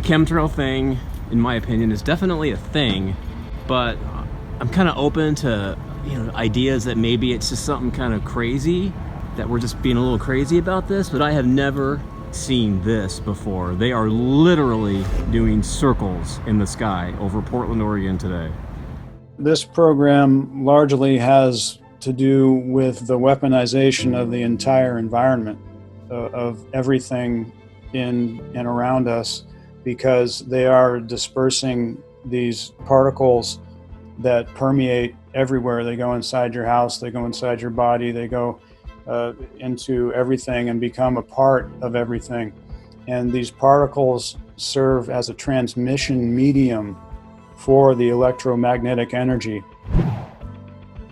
chemtrail thing, in my opinion, is definitely a thing, but I'm kind of open to ideas that maybe it's just something kind of crazy, that we're just being a little crazy about this, but I have never seen this before. They are literally doing circles in the sky over Portland, Oregon today. This program largely has to do with the weaponization of the entire environment, of everything in and around us, because they are dispersing these particles that permeate everywhere. They go inside your house, they go inside your body, they go into everything and become a part of everything. And these particles serve as a transmission medium for the electromagnetic energy.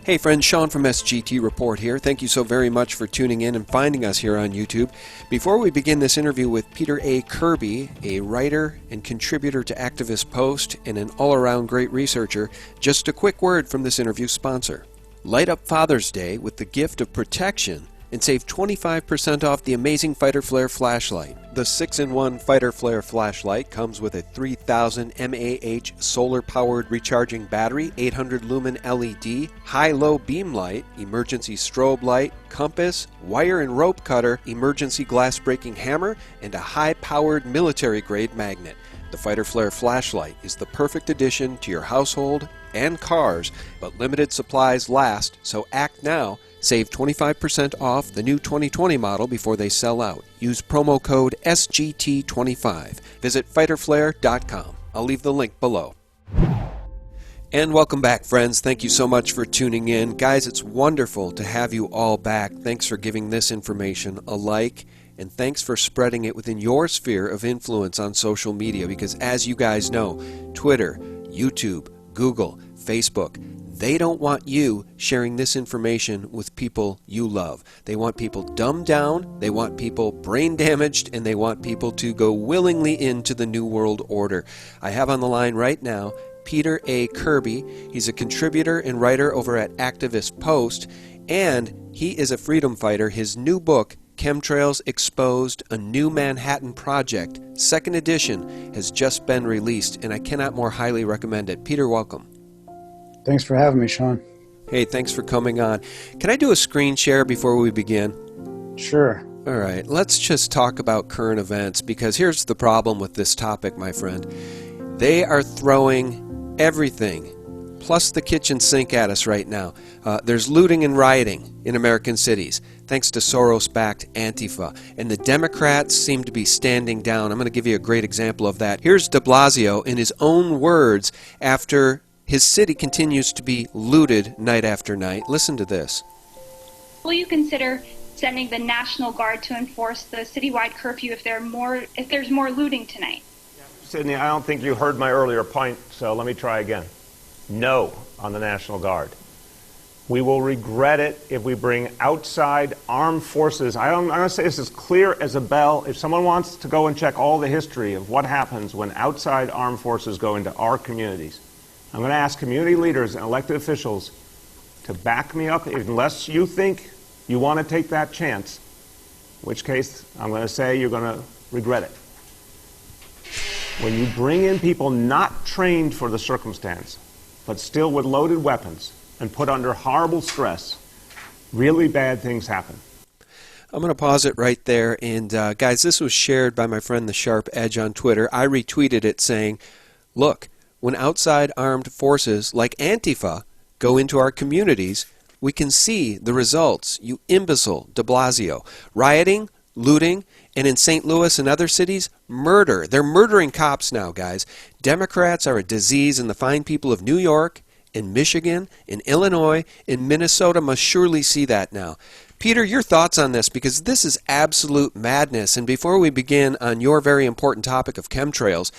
Hey friends, Sean from SGT Report here. Thank you so very much for tuning in and finding us here on YouTube. Before we begin this interview with Peter A. Kirby, a writer and contributor to Activist Post and an all-around great researcher, just a quick word from this interview sponsor. Light up Father's Day with the gift of protection and save 25% off the amazing Fighter Flare flashlight. The 6-in-1 Fighter Flare flashlight comes with a 3000 mAh solar-powered recharging battery, 800 lumen LED, high-low beam light, emergency strobe light, compass, wire and rope cutter, emergency glass-breaking hammer, and a high-powered military-grade magnet. The Fighter Flare flashlight is the perfect addition to your household and cars, but limited supplies last, so act now. Save 25% off the new 2020 model before they sell out. Use promo code SGT25. Visit fighterflare.com. I'll leave the link below. And welcome back, friends. Thank you so much for tuning in. Guys, it's wonderful to have you all back. Thanks for giving this information a like, and thanks for spreading it within your sphere of influence on social media, because as you guys know, Twitter, YouTube, Google, Facebook, they don't want you sharing this information with people you love. They want people dumbed down, they want people brain damaged, and they want people to go willingly into the New World Order. I have on the line right now Peter A. Kirby. He's a contributor and writer over at Activist Post, and he is a freedom fighter. His new book, Chemtrails Exposed, A New Manhattan Project, second edition, has just been released, and I cannot more highly recommend it. Peter, welcome. Thanks for having me, Sean. Hey, thanks for coming on. Can I do a screen share before we begin? Sure. All right, let's just talk about current events, because here's the problem with this topic, my friend. They are throwing everything, plus the kitchen sink at us right now. There's looting and rioting in American cities, thanks to Soros-backed Antifa, and the Democrats seem to be standing down. I'm going to give you a great example of that. Here's de Blasio in his own words after his city continues to be looted night after night. Listen to this. Will you consider sending the National Guard to enforce the citywide curfew if there's more looting tonight? Sydney, I don't think you heard my earlier point, so let me try again. No on the National Guard. We will regret it if we bring outside armed forces. I'm going to say this as clear as a bell. If someone wants to go and check all the history of what happens when outside armed forces go into our communities, I'm going to ask community leaders and elected officials to back me up unless you think you want to take that chance, in which case I'm going to say you're going to regret it. When you bring in people not trained for the circumstance, but still with loaded weapons and put under horrible stress, really bad things happen. I'm going to pause it right there. And guys, this was shared by my friend The Sharp Edge on Twitter. I retweeted it saying, look, when outside armed forces like Antifa go into our communities, we can see the results. You imbecile, de Blasio. Rioting, looting, and in St. Louis and other cities, murder. They're murdering cops now, guys. Democrats are a disease, and the fine people of New York, in Michigan, in Illinois, in Minnesota must surely see that now. Peter, your thoughts on this, because this is absolute madness. And before we begin on your very important topic of chemtrails,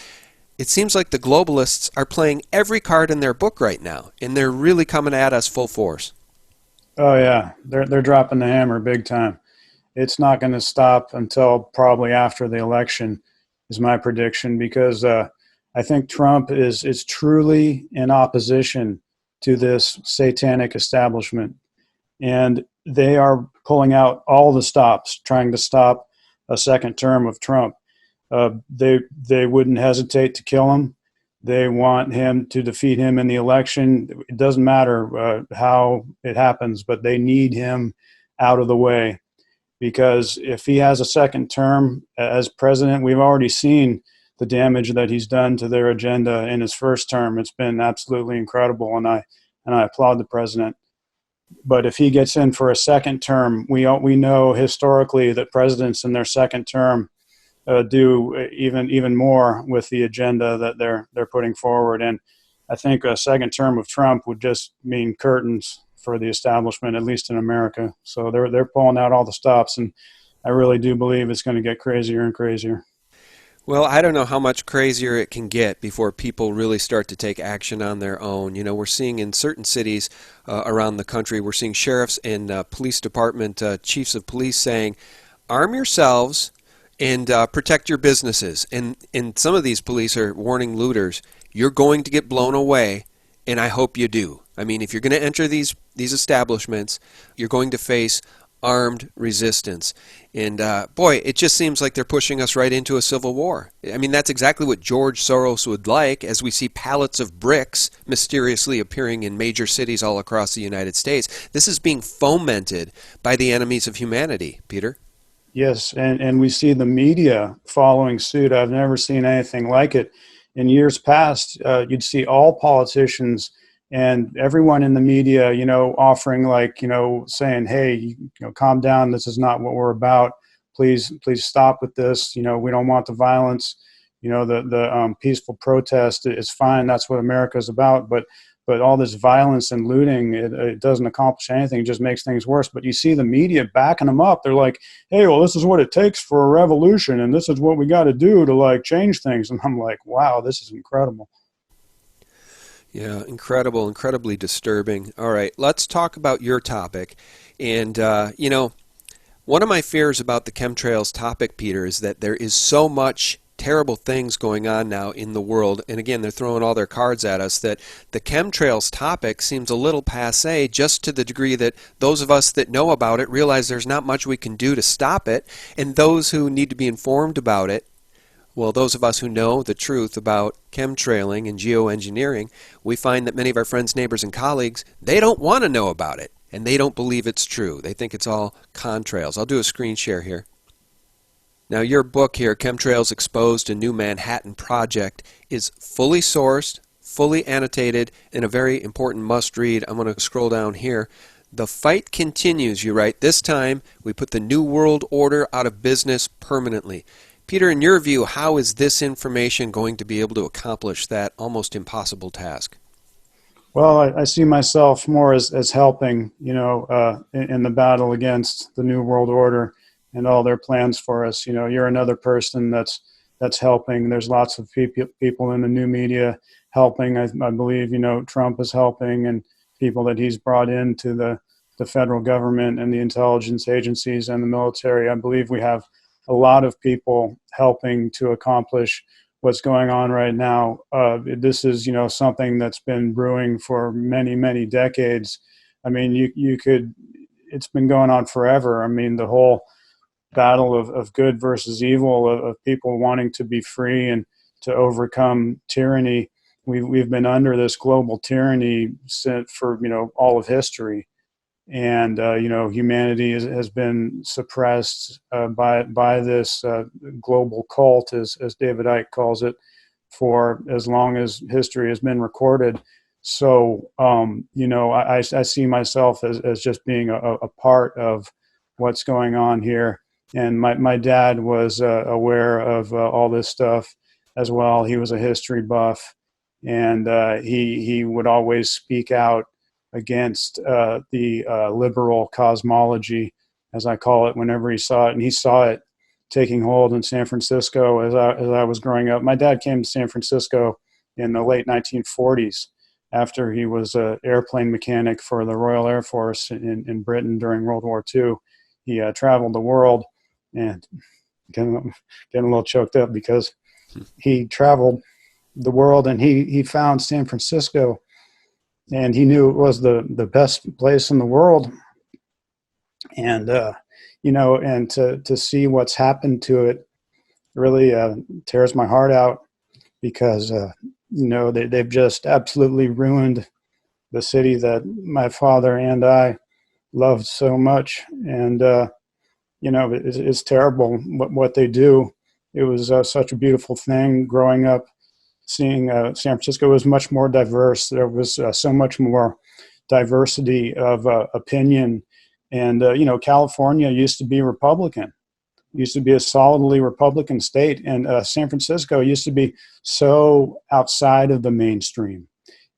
it seems like the globalists are playing every card in their book right now, and they're really coming at us full force. Oh yeah, they're dropping the hammer big time. It's not going to stop until probably after the election, is my prediction, because I think Trump is truly in opposition to this satanic establishment, and they are pulling out all the stops, trying to stop a second term of Trump. They wouldn't hesitate to kill him. They want him to defeat him in the election. It doesn't matter how it happens, but they need him out of the way, because if he has a second term as president, we've already seen the damage that he's done to their agenda in his first term. It's been absolutely incredible, and I applaud the president. But if he gets in for a second term, we know historically that presidents in their second term do even more with the agenda that they're putting forward. And I think a second term of Trump would just mean curtains for the establishment, at least in America. So they're pulling out all the stops, and I really do believe it's going to get crazier and crazier. Well, I don't know how much crazier it can get before people really start to take action on their own. You know, we're seeing in certain cities around the country, we're seeing sheriffs and police department chiefs of police saying, arm yourselves and protect your businesses. And some of these police are warning looters, you're going to get blown away, and I hope you do. I mean, if you're going to enter these establishments, you're going to face armed resistance. And boy, it just seems like they're pushing us right into a civil war. I mean, that's exactly what George Soros would like, as we see pallets of bricks mysteriously appearing in major cities all across the United States. This is being fomented by the enemies of humanity, Peter. Yes, and we see the media following suit. I've never seen anything like it. In years past, you'd see all politicians and everyone in the media, offering saying, hey, calm down. This is not what we're about. Please stop with this. We don't want the violence. The peaceful protest is fine. That's what America's about. But all this violence and looting, it doesn't accomplish anything. It just makes things worse. But you see the media backing them up. They're like, hey, well, this is what it takes for a revolution, and this is what we got to do to change things. And I'm like, wow, this is incredible. Yeah, incredible, incredibly disturbing. All right, let's talk about your topic. And, one of my fears about the chemtrails topic, Peter, is that there is so much terrible things going on now in the world. And again, they're throwing all their cards at us, that the chemtrails topic seems a little passé, just to the degree that those of us that know about it realize there's not much we can do to stop it. And those who need to be informed about it, well, those of us who know the truth about chemtrailing and geoengineering, we find that many of our friends, neighbors, and colleagues, they don't want to know about it, and they don't believe it's true. They think it's all contrails. I'll do a screen share here. Now, your book here, Chemtrails Exposed, a New Manhattan Project, is fully sourced, fully annotated, and a very important must-read. I'm going to scroll down here. The fight continues, you write. This time, we put the New World Order out of business permanently. Peter, in your view, how is this information going to be able to accomplish that almost impossible task? Well, I see myself more as helping, in the battle against the New World Order and all their plans for us. You're another person that's helping. There's lots of people in the new media helping. I believe, Trump is helping, and people that he's brought into the federal government and the intelligence agencies and the military. I believe we have a lot of people helping to accomplish what's going on right now. This is, something that's been brewing for many, many decades. I mean, it's been going on forever. I mean, the whole battle of good versus evil, of people wanting to be free and to overcome tyranny. We've been under this global tyranny for, all of history. And, humanity has been suppressed by this global cult, as David Icke calls it, for as long as history has been recorded. So, I see myself as just being a part of what's going on here. And my dad was aware of all this stuff as well. He was a history buff, and he would always speak out against the liberal cosmology, as I call it, whenever he saw it. And he saw it taking hold in San Francisco as I was growing up. My dad came to San Francisco in the late 1940s after he was an airplane mechanic for the Royal Air Force in Britain during World War II. He traveled the world, and getting a little choked up because he traveled the world and he found San Francisco. And he knew it was the best place in the world. And, and to see what's happened to it really tears my heart out because, they've just absolutely ruined the city that my father and I loved so much. And, it's terrible what they do. It was such a beautiful thing growing up, seeing San Francisco was much more diverse. There was so much more diversity of opinion. And, California used to be Republican, used to be a solidly Republican state. And San Francisco used to be so outside of the mainstream.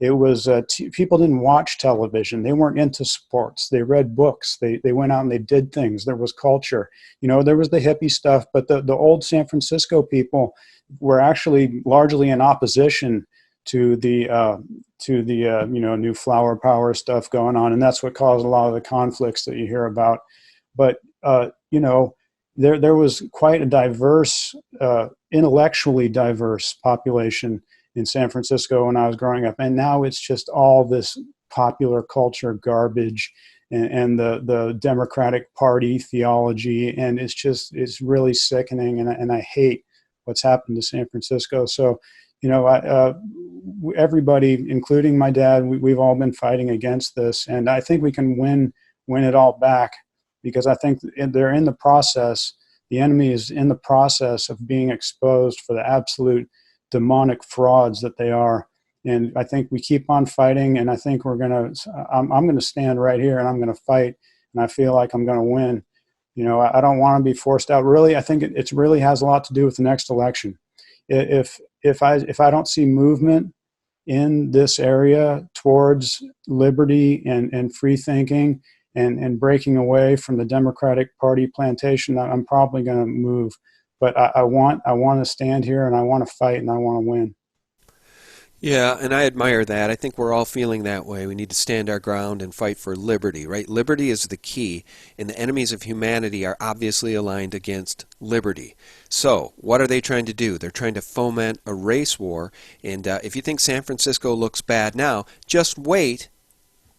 It was people didn't watch television. They weren't into sports. They read books. They went out and they did things. There was culture. There was the hippie stuff, but the old San Francisco people were actually largely in opposition to the new flower power stuff going on, and that's what caused a lot of the conflicts that you hear about. But there was quite a diverse, intellectually diverse population in San Francisco when I was growing up, and now it's just all this popular culture garbage and the Democratic Party theology, and it's really sickening, and I hate what's happened to San Francisco. So, everybody, including my dad, we've all been fighting against this, and I think we can win it all back, because I think they're in the process. The enemy is in the process of being exposed for the absolute demonic frauds that they are. And I think we keep on fighting, and I think I'm going to stand right here and I'm going to fight, and I feel like I'm going to win. I don't want to be forced out. Really, I think it really has a lot to do with the next election. If I don't see movement in this area towards liberty and free thinking and breaking away from the Democratic Party plantation, I'm probably going to move. But I want to stand here, and I want to fight, and I want to win. Yeah, and I admire that. I think we're all feeling that way. We need to stand our ground and fight for liberty, right? Liberty is the key, and the enemies of humanity are obviously aligned against liberty. So, what are they trying to do? They're trying to foment a race war, and if you think San Francisco looks bad now, just wait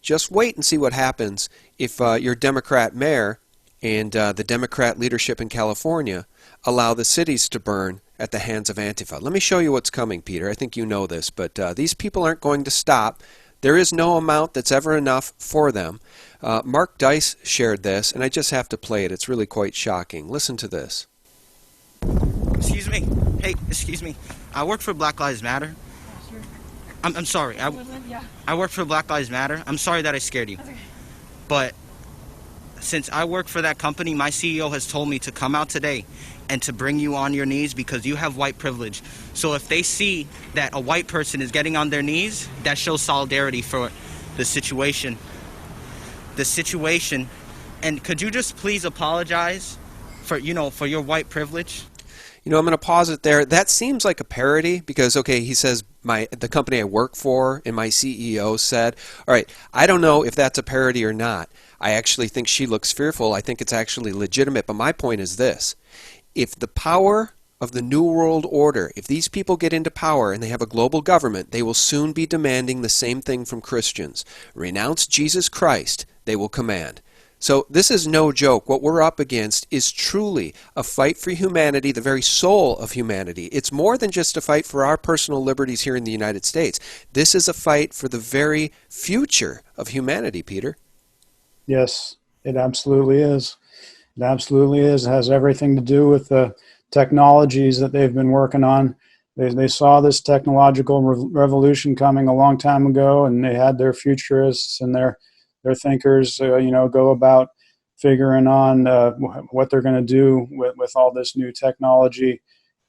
and see what happens if your Democrat mayor and the Democrat leadership in California allow the cities to burn at the hands of Antifa. Let me show you what's coming, Peter. I think you know this, but these people aren't going to stop. There is no amount that's ever enough for them. Mark Dice shared this, and I just have to play it. It's really quite shocking. Listen to this. Excuse me. Hey, excuse me. I work for Black Lives Matter. Sure. I'm sorry. I work for Black Lives Matter. I'm sorry that I scared you. Okay. But since I work for that company, my CEO has told me to come out today and to bring you on your knees because you have white privilege. So if they see that a white person is getting on their knees, that shows solidarity for the situation. And could you just please apologize for your white privilege? I'm going to pause it there. That seems like a parody because, okay, he says the company I work for and my CEO said. All right, I don't know if that's a parody or not. I actually think she looks fearful. I think it's actually legitimate. But my point is this. If the power of the New World Order, if these people get into power and they have a global government, they will soon be demanding the same thing from Christians. Renounce Jesus Christ, they will command. So this is no joke. What we're up against is truly a fight for humanity, the very soul of humanity. It's more than just a fight for our personal liberties here in the United States. This is a fight for the very future of humanity, Peter. Yes, it absolutely is. It absolutely is. It has everything to do with the technologies that they've been working on. They saw this technological revolution coming a long time ago, and they had their futurists and their thinkers, go about figuring on what they're going to do with all this new technology.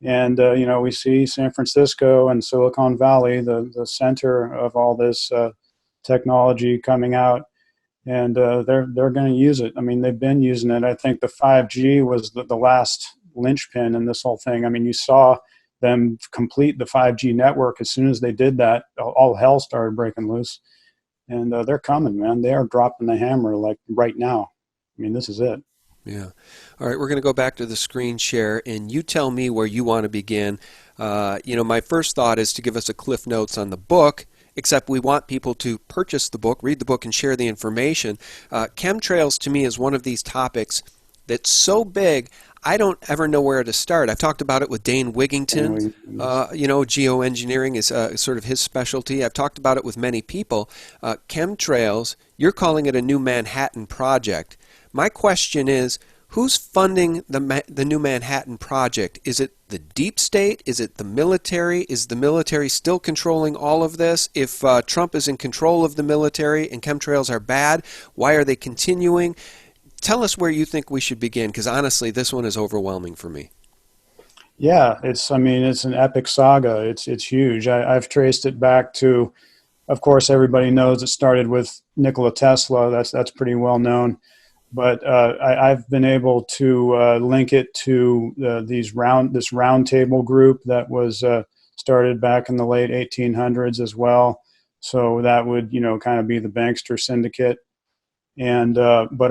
And, we see San Francisco and Silicon Valley, the center of all this technology coming out. And they're going to use it. I mean, they've been using it. I think the 5G was the last linchpin in this whole thing. I mean, you saw them complete the 5G network. As soon as they did that, all hell started breaking loose. And they're coming, man. They are dropping the hammer like right now. I mean, this is it. Yeah. All right, we're going to go back to the screen share, and you tell me where you want to begin. My first thought is to give us a cliff notes on the book, except we want people to purchase the book, read the book, and share the information. Chemtrails, to me, is one of these topics that's so big, I don't ever know where to start. I've talked about it with Dane Wigington. Geoengineering is sort of his specialty. I've talked about it with many people. Chemtrails, you're calling it a new Manhattan Project. My question is, who's funding the new Manhattan Project? Is it the deep state? Is it the military? Is the military still controlling all of this? If Trump is in control of the military and chemtrails are bad, why are they continuing? Tell us where you think we should begin, because honestly, this one is overwhelming for me. Yeah, it's an epic saga. It's huge. I've traced it back to, of course, everybody knows it started with Nikola Tesla. That's pretty well known. But I've been able to link it to this roundtable group that was started back in the late 1800s as well. So that would, kind of be the bankster syndicate. And but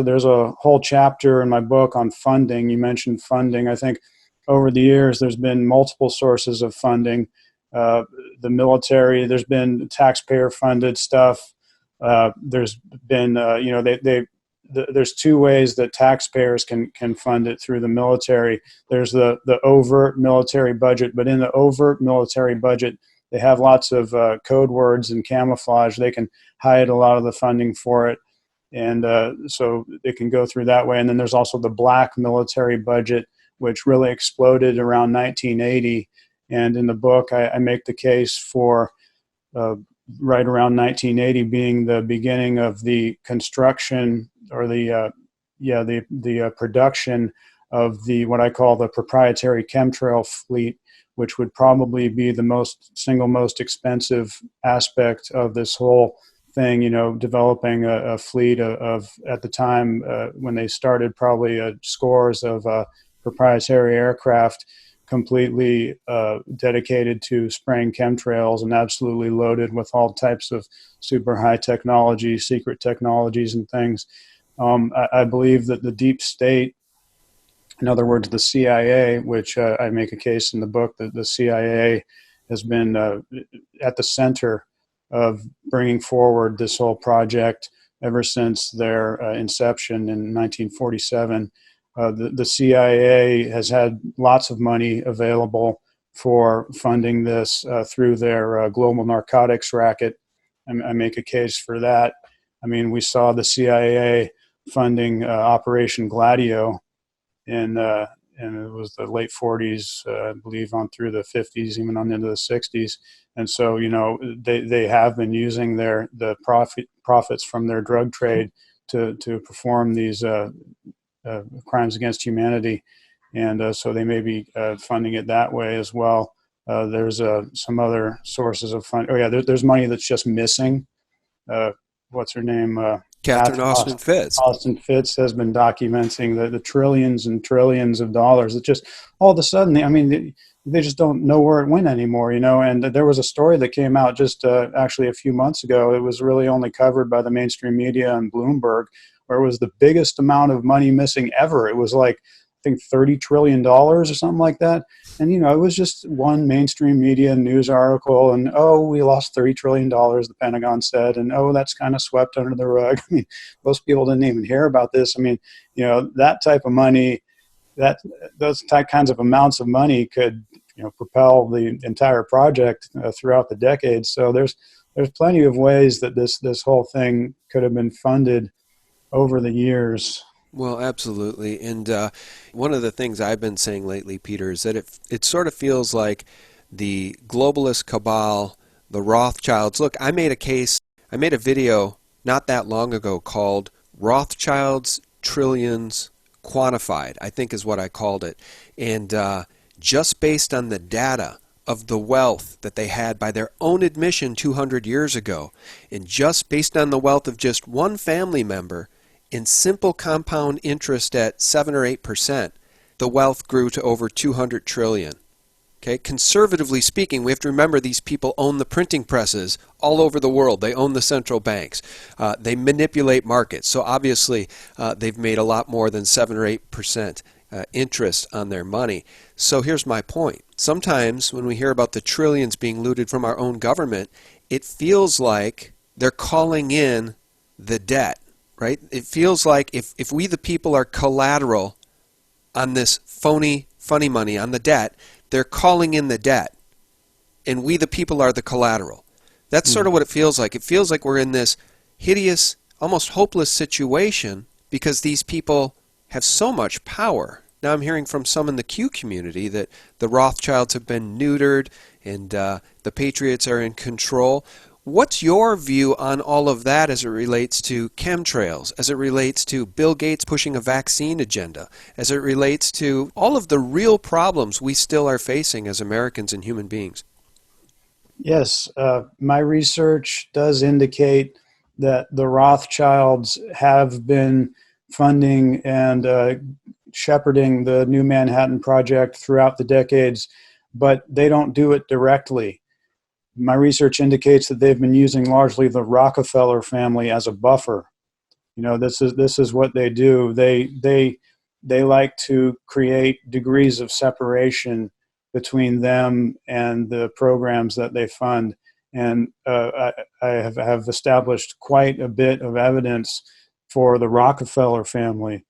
there's a whole chapter in my book on funding. You mentioned funding. I think over the years there's been multiple sources of funding. The military, there's been taxpayer-funded stuff. There's been, there's two ways that taxpayers can fund it through the military. There's the overt military budget, but in the overt military budget, they have lots of code words and camouflage. They can hide a lot of the funding for it, and so it can go through that way. And then there's also the black military budget, which really exploded around 1980. And in the book, I make the case for right around 1980 being the beginning of the construction or the production of what I call the proprietary chemtrail fleet, which would probably be the single most expensive aspect of this whole thing. Developing a fleet of at the time when they started, probably scores of proprietary aircraft, completely dedicated to spraying chemtrails and absolutely loaded with all types of super high technology, secret technologies and things. I believe that the deep state, in other words, the CIA, which I make a case in the book that the CIA has been at the center of bringing forward this whole project ever since their inception in 1947. The CIA has had lots of money available for funding this through their global narcotics racket. I make a case for that. We saw the CIA funding Operation Gladio and it was the late 40s, I believe, on through the 50s, even on into the 60s. And so, they have been using the profits from their drug trade to perform these crimes against humanity, and so they may be funding it that way as well. There's some other sources of fund. Oh yeah, there's money that's just missing. What's her name? Catherine Austin Fitts. Austin Fitts has been documenting the trillions and trillions of dollars. It just all of a sudden, they just don't know where it went anymore, And there was a story that came out just actually a few months ago. It was really only covered by the mainstream media and Bloomberg, where it was the biggest amount of money missing ever. It was like, I think $30 trillion or something like that. And, it was just one mainstream media news article and, we lost $30 trillion, the Pentagon said, and, that's kind of swept under the rug. Most people didn't even hear about this. That type of money, those kinds of amounts of money could, propel the entire project throughout the decades. So there's plenty of ways that this whole thing could have been funded over the years. Well, absolutely. And one of the things I've been saying lately, Peter, is that it sort of feels like the globalist cabal, the Rothschilds. Look, I made a video not that long ago called Rothschilds, Trillions, Quantified, I think is what I called it. And just based on the data of the wealth that they had by their own admission 200 years ago, and just based on the wealth of just one family member, in simple compound interest at 7 or 8%, the wealth grew to over 200 trillion. Okay, conservatively speaking, we have to remember these people own the printing presses all over the world. They own the central banks. They manipulate markets. So obviously, they've made a lot more than 7 or 8% interest on their money. So here's my point. Sometimes when we hear about the trillions being looted from our own government, it feels like they're calling in the debt. Right? It feels like if we the people are collateral on this phony, funny money, on the debt. They're calling in the debt, and we the people are the collateral. That's sort of what it feels like. It feels like we're in this hideous, almost hopeless situation because these people have so much power. Now I'm hearing from some in the Q community that the Rothschilds have been neutered and the Patriots are in control. What's your view on all of that as it relates to chemtrails, as it relates to Bill Gates pushing a vaccine agenda, as it relates to all of the real problems we still are facing as Americans and human beings? Yes, my research does indicate that the Rothschilds have been funding and shepherding the New Manhattan Project throughout the decades, but they don't do it directly. My research indicates that they've been using largely the Rockefeller family as a buffer. You know, this is what they do. They like to create degrees of separation between them and the programs that they fund. And I have established quite a bit of evidence for the Rockefeller family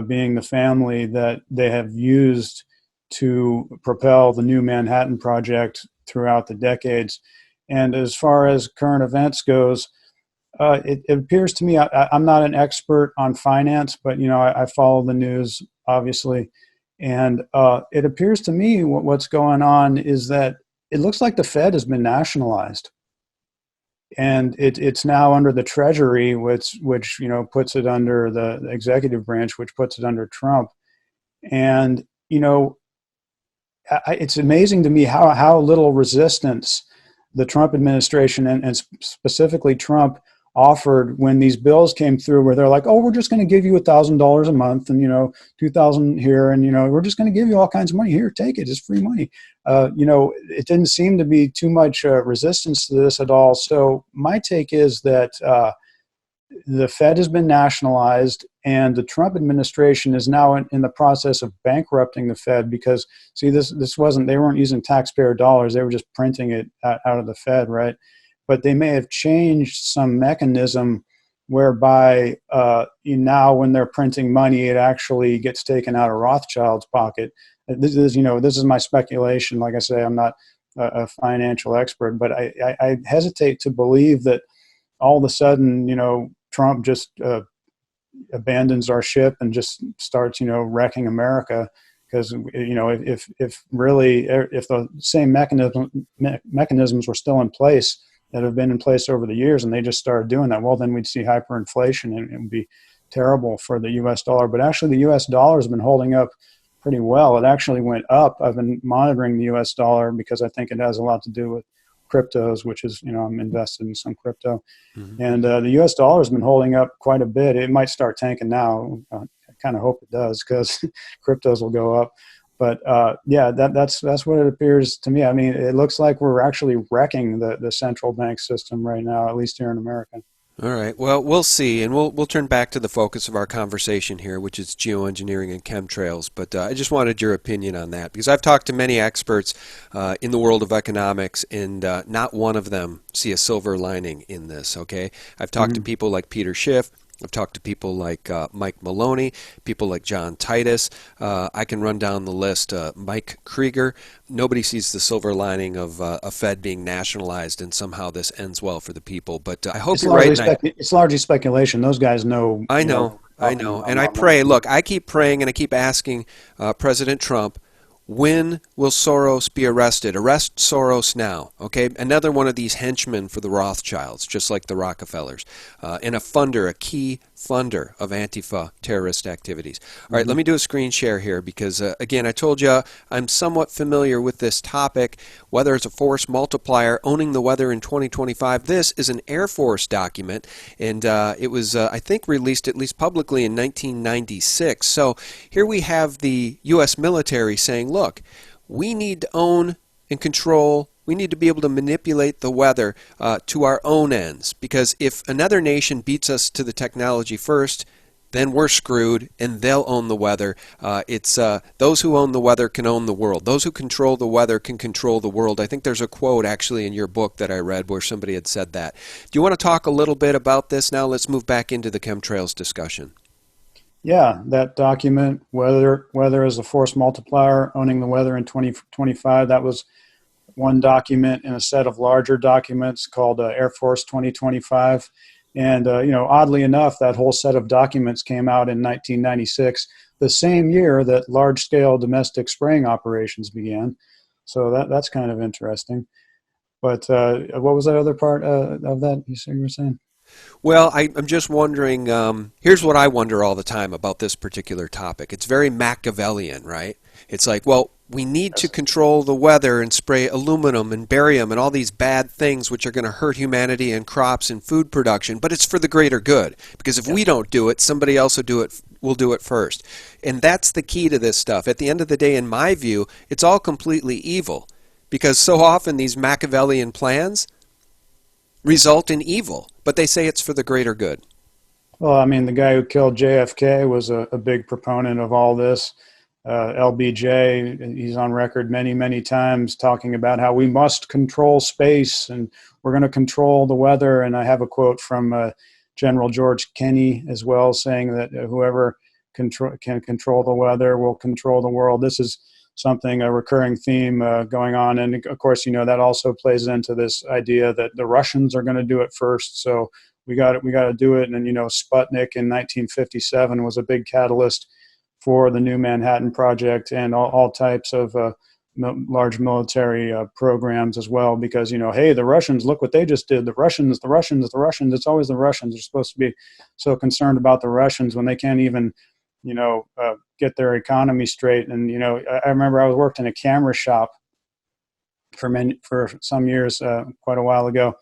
being the family that they have used to propel the New Manhattan Project throughout the decades. And as far as current events goes, it appears to me, I'm not an expert on finance, but I follow the news, obviously. And it appears to me what's going on is that it looks like the Fed has been nationalized. And it's now under the Treasury, which puts it under the executive branch, which puts it under Trump. And, it's amazing to me how little resistance the Trump administration and specifically Trump offered when these bills came through, where they're like, oh, we're just going to give you $1,000 a month and, $2,000 here. And, we're just going to give you all kinds of money here. Take it. It's free money. It didn't seem to be too much resistance to this at all. So my take is that the Fed has been nationalized and the Trump administration is now in the process of bankrupting the Fed because, see, they weren't using taxpayer dollars. They were just printing it out of the Fed, right? But they may have changed some mechanism whereby now when they're printing money, it actually gets taken out of Rothschild's pocket. This is my speculation. Like I say, I'm not a financial expert, but I hesitate to believe that all of a sudden, Trump just abandons our ship and just starts, wrecking America. Because, if the same mechanisms were still in place that have been in place over the years and they just started doing that, well, then we'd see hyperinflation and it would be terrible for the U.S. dollar. But actually, the U.S. dollar has been holding up pretty well. It actually went up. I've been monitoring the U.S. dollar because I think it has a lot to do with cryptos, which is, I'm invested in some crypto. Mm-hmm. And the U.S. dollar has been holding up quite a bit. It might start tanking now. I kind of hope it does because cryptos will go up. But that's what it appears to me. I mean, it looks like we're actually wrecking the central bank system right now, at least here in America. All right. Well, we'll see, and we'll turn back to the focus of our conversation here, which is geoengineering and chemtrails. But I just wanted your opinion on that because I've talked to many experts in the world of economics, and not one of them see a silver lining in this. Okay, I've talked to people like Peter Schiff. I've talked to people like Mike Maloney, people like John Titus. I can run down the list. Mike Krieger. Nobody sees the silver lining of a Fed being nationalized and somehow this ends well for the people. But I hope you're right. It's largely speculation. Those guys know. I know. And I pray. Look, I keep praying and I keep asking President Trump, when will Soros be arrested? Arrest Soros now, okay? Another one of these henchmen for the Rothschilds, just like the Rockefellers, and a key funder of Antifa terrorist activities. All right, let me do a screen share here because, again, I told you I'm somewhat familiar with this topic, whether it's a force multiplier, owning the weather in 2025. This is an Air Force document, and it was, I think, released at least publicly in 1996. So here we have the U.S. military saying, look, we need to own and control. We need to be able to manipulate the weather to our own ends, because if another nation beats us to the technology first, then we're screwed and they'll own the weather. It's those who own the weather can own the world. Those who control the weather can control the world. I think there's a quote actually in your book that I read where somebody had said that. Do you want to talk a little bit about this now? Let's move back into the chemtrails discussion. Yeah, that document, weather as a force multiplier, owning the weather in 2025, that was one document in a set of larger documents called Air Force 2025. And, oddly enough, that whole set of documents came out in 1996, the same year that large-scale domestic spraying operations began. So that's kind of interesting. But what was that other part of that you were saying? Well, I'm just wondering, here's what I wonder all the time about this particular topic. It's very Machiavellian, right? It's like, well, we need to control the weather and spray aluminum and barium and all these bad things which are going to hurt humanity and crops and food production, but it's for the greater good. Because if we don't do it, somebody else will do it first. And that's the key to this stuff. At the end of the day, in my view, it's all completely evil. Because so often these Machiavellian plans result in evil, but they say it's for the greater good. Well, I mean, the guy who killed JFK was a big proponent of all this. LBJ, he's on record many, many times talking about how we must control space and we're going to control the weather. And I have a quote from General George Kenney as well, saying that whoever can control the weather will control the world. This is something, a recurring theme going on. And of course, that also plays into this idea that the Russians are going to do it first. So we got to do it. And, Sputnik in 1957 was a big catalyst for the new Manhattan Project and all types of large military programs as well, because, hey, the Russians, look what they just did. The Russians, it's always the Russians. They're supposed to be so concerned about the Russians when they can't even, get their economy straight. And, I remember I was worked in a camera shop for some years, quite a while ago.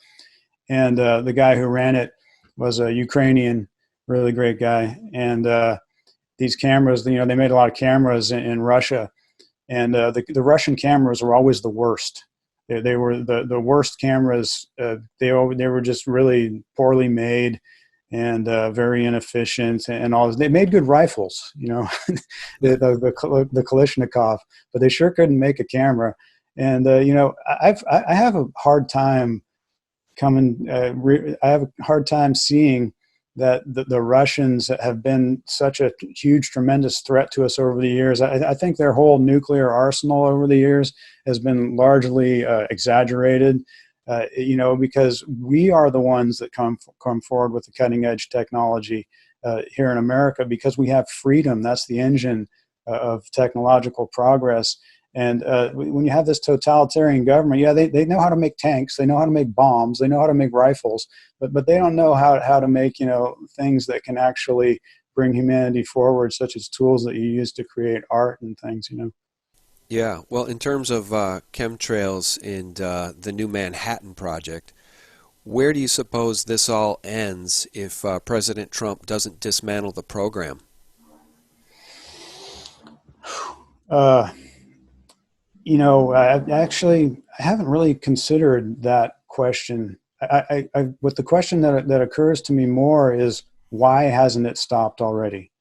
And the guy who ran it was a Ukrainian, really great guy. And these cameras, they made a lot of cameras in Russia. And the Russian cameras were always the worst. They were the worst cameras. They were just really poorly made and very inefficient and all this. They made good rifles, the Kalashnikov, but they sure couldn't make a camera. And I have a hard time I have a hard time seeing that the Russians have been such a huge, tremendous threat to us over the years. I think their whole nuclear arsenal over the years has been largely exaggerated. Because we are the ones that come forward with the cutting edge technology here in America, because we have freedom. That's the engine of technological progress. And when you have this totalitarian government, they know how to make tanks, they know how to make bombs, they know how to make rifles, but they don't know how to make things that can actually bring humanity forward, such as tools that you use to create art and things. Yeah, well, in terms of chemtrails and the new Manhattan Project, where do you suppose this all ends if President Trump doesn't dismantle the program? I haven't really considered that question. What the question that occurs to me more is, why hasn't it stopped already?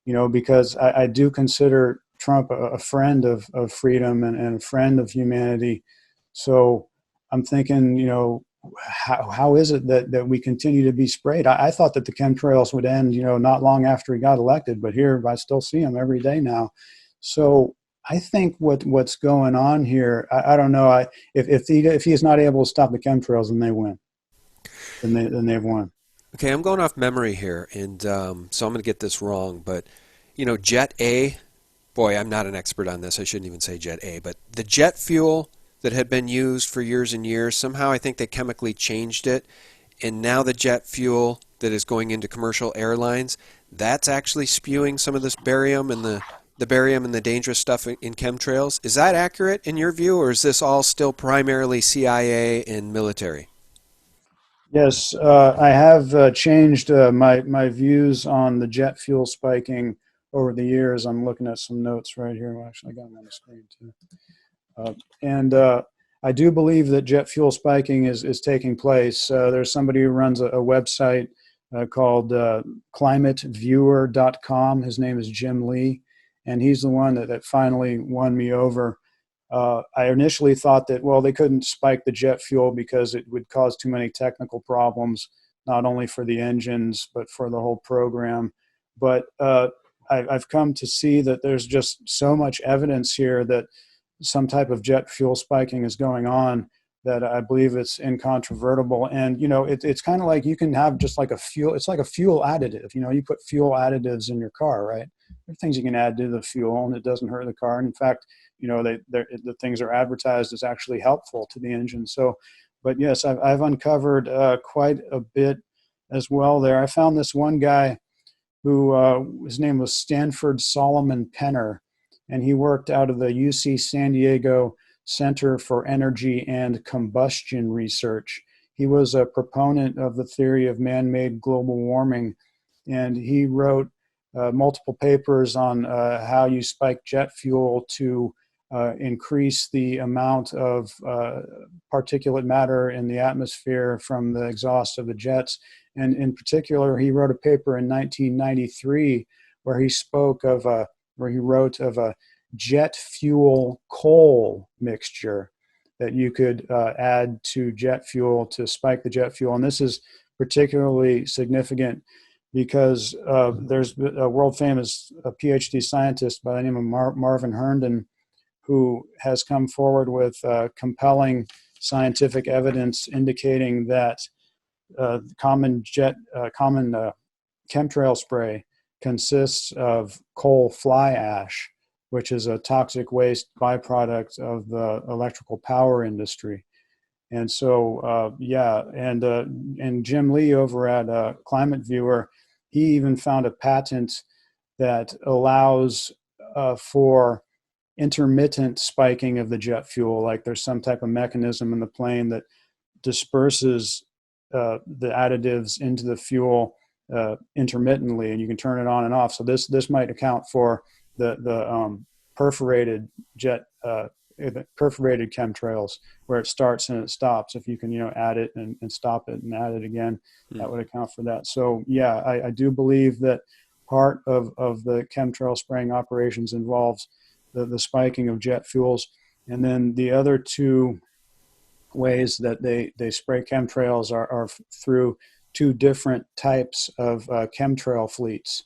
Because I do consider Trump a friend of freedom and a friend of humanity. So I'm thinking, how is it that we continue to be sprayed? I thought that the chemtrails would end, not long after he got elected, but here I still see them every day now. So I think what's going on here, I don't know. If he is not able to stop the chemtrails, then they win. Then they've won. Okay, I'm going off memory here, and so I'm going to get this wrong, but Jet A. Boy, I'm not an expert on this. I shouldn't even say Jet A, but the jet fuel that had been used for years and years, somehow I think they chemically changed it, and now the jet fuel that is going into commercial airlines, that's actually spewing some of this barium and the barium and the dangerous stuff in chemtrails. Is that accurate in your view, or is this all still primarily CIA and military? Yes, I have changed my views on the jet fuel spiking over the years. I'm looking at some notes right here. Well, actually, I got them on the screen too. And I do believe that jet fuel spiking is taking place. There's somebody who runs a website called climateviewer.com. His name is Jim Lee, and he's the one that finally won me over. I initially thought that, well, they couldn't spike the jet fuel because it would cause too many technical problems, not only for the engines, but for the whole program. But I've come to see that there's just so much evidence here that some type of jet fuel spiking is going on, that I believe it's incontrovertible. And, it's kind of like you can have just like it's like a fuel additive. You put fuel additives in your car, right? There are things you can add to the fuel and it doesn't hurt the car. And in fact, the things are advertised as actually helpful to the engine. So, but yes, I've uncovered quite a bit as well there. I found this one guy who, his name was Stanford Solomon Penner, and he worked out of the UC San Diego Center for Energy and Combustion Research. He was a proponent of the theory of man-made global warming, and he wrote multiple papers on how you spike jet fuel to increase the amount of particulate matter in the atmosphere from the exhaust of the jets. And in particular, he wrote a paper in 1993 where he wrote of a jet fuel coal mixture that you could add to jet fuel to spike the jet fuel. And this is particularly significant because there's a world famous PhD scientist by the name of Marvin Herndon, who has come forward with compelling scientific evidence indicating that common chemtrail spray consists of coal fly ash, which is a toxic waste byproduct of the electrical power industry. And so, and Jim Lee over at Climate Viewer, he even found a patent that allows for intermittent spiking of the jet fuel. Like there's some type of mechanism in the plane that disperses the additives into the fuel intermittently, and you can turn it on and off. So this might account for the perforated chemtrails, where it starts and it stops. If you can add it and stop it and add it again, that would account for that. So yeah, I do believe that part of the chemtrail spraying operations involves the spiking of jet fuels. And then the other two ways that they spray chemtrails are through two different types of chemtrail fleets.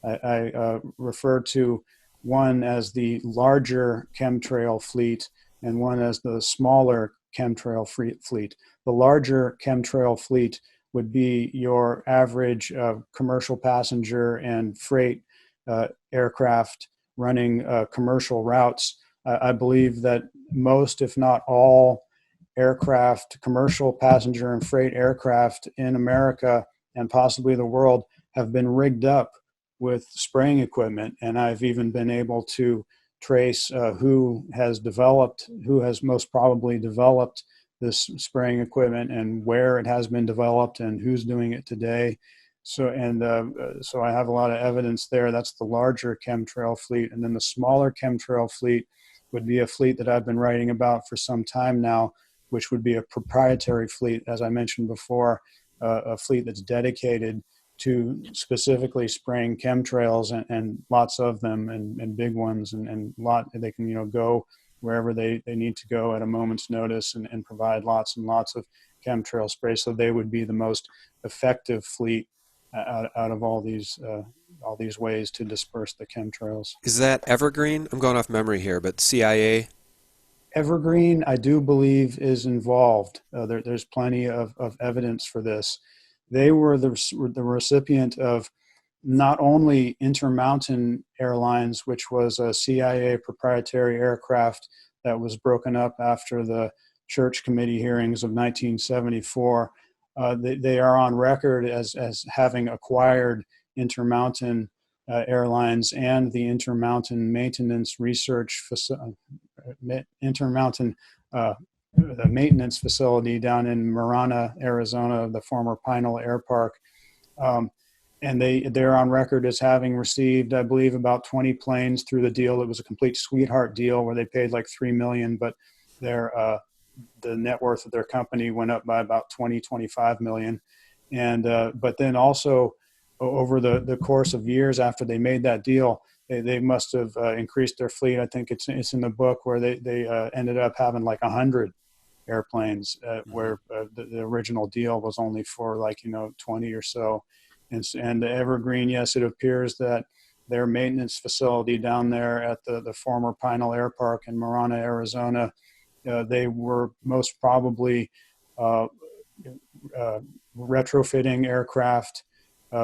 I refer to one as the larger chemtrail fleet and one as the smaller chemtrail fleet. The larger chemtrail fleet would be your average commercial passenger and freight aircraft running commercial routes. I believe that most, if not all, aircraft, commercial passenger and freight aircraft in America and possibly the world have been rigged up with spraying equipment. And I've even been able to trace who has most probably developed this spraying equipment and where it has been developed and who's doing it today. So I have a lot of evidence there. That's the larger chemtrail fleet. And then the smaller chemtrail fleet would be a fleet that I've been writing about for some time now, which would be a proprietary fleet, as I mentioned before, a fleet that's dedicated to specifically spraying chemtrails and lots of them and big ones and they can go wherever they need to go at a moment's notice and provide lots and lots of chemtrail spray. So they would be the most effective fleet out of all these ways to disperse the chemtrails. Is that Evergreen? I'm going off memory here, but CIA? Evergreen, I do believe, is involved. There's plenty of evidence for this. They were the recipient of not only Intermountain Airlines, which was a CIA proprietary aircraft that was broken up after the Church Committee hearings of 1974. They are on record as having acquired Intermountain Airlines and the Intermountain Maintenance Research Intermountain the maintenance facility down in Marana, Arizona, the former Pinal Air Park. And they're on record as having received, I believe, about 20 planes through the deal. It was a complete sweetheart deal where they paid like $3 million, but the net worth of their company went up by about 25 million. And but then also over the course of years after they made that deal, they must have increased their fleet. I think it's in the book where they ended up having like 100 airplanes, where the original deal was only for 20 or so. And Evergreen, yes, it appears that their maintenance facility down there at the former Pinal Air Park in Marana, Arizona. They were most probably retrofitting aircraft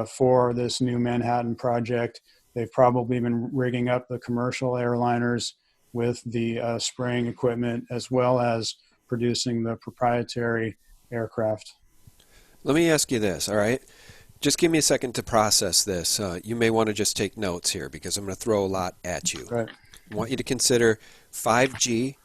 for this new Manhattan project. They've probably been rigging up the commercial airliners with the spraying equipment, as well as producing the proprietary aircraft. Let me ask you this, all right? Just give me a second to process this. You may want to just take notes here because I'm going to throw a lot at you. Right. I want you to consider 5G.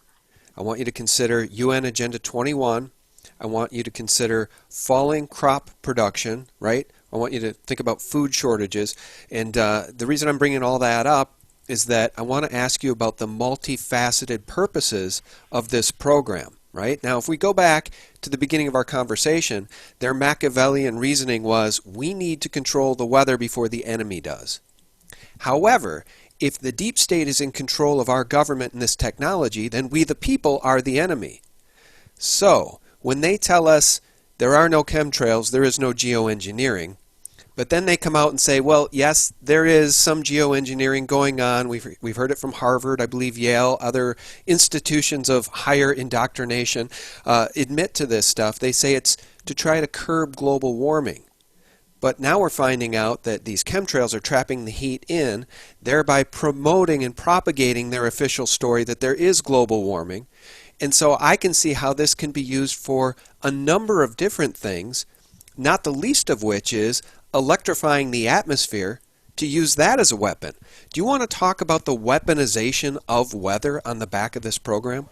I want you to consider UN Agenda 21. I want you to consider falling crop production, right? I want you to think about food shortages. And the reason I'm bringing all that up is that I want to ask you about the multifaceted purposes of this program, right? Now, if we go back to the beginning of our conversation, their Machiavellian reasoning was, we need to control the weather before the enemy does. However, if the deep state is in control of our government and this technology, then we the people are the enemy. So, when they tell us there are no chemtrails, there is no geoengineering, but then they come out and say, well, yes, there is some geoengineering going on. We've heard it from Harvard, I believe Yale, other institutions of higher indoctrination admit to this stuff. They say it's to try to curb global warming. But now we're finding out that these chemtrails are trapping the heat in, thereby promoting and propagating their official story that there is global warming. And so I can see how this can be used for a number of different things, not the least of which is electrifying the atmosphere, to use that as a weapon. Do you want to talk about the weaponization of weather on the back of this program?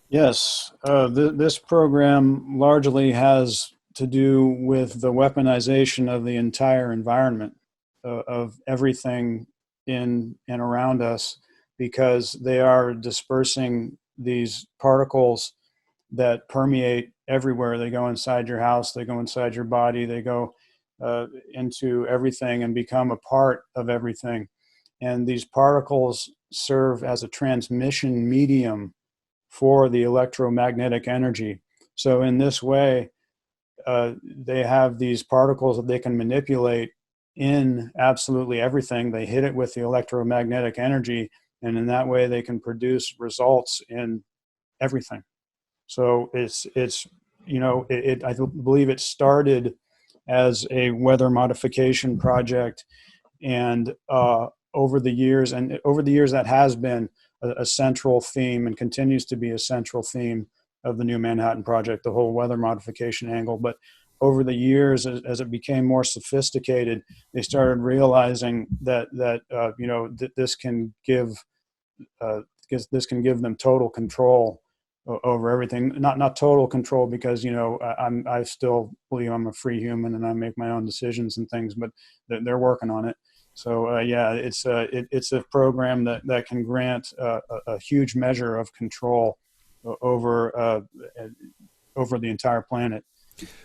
Yes. This program largely has to do with the weaponization of the entire environment, of everything in and around us, because they are dispersing these particles that permeate everywhere. They go inside your house, they go inside your body, they go into everything and become a part of everything. And these particles serve as a transmission medium for the electromagnetic energy. So in this way, they have these particles that they can manipulate in absolutely everything. They hit it with the electromagnetic energy, and in that way they can produce results in everything. So it's I believe it started as a weather modification project, and over the years that has been a central theme and continues to be a central theme of the new Manhattan Project, the whole weather modification angle. But over the years, as it became more sophisticated, they started realizing that this can give them total control over everything. Not total control, because I still believe I'm a free human and I make my own decisions and things, but they're working on it. So it's a program that can grant a huge measure of control over the entire planet.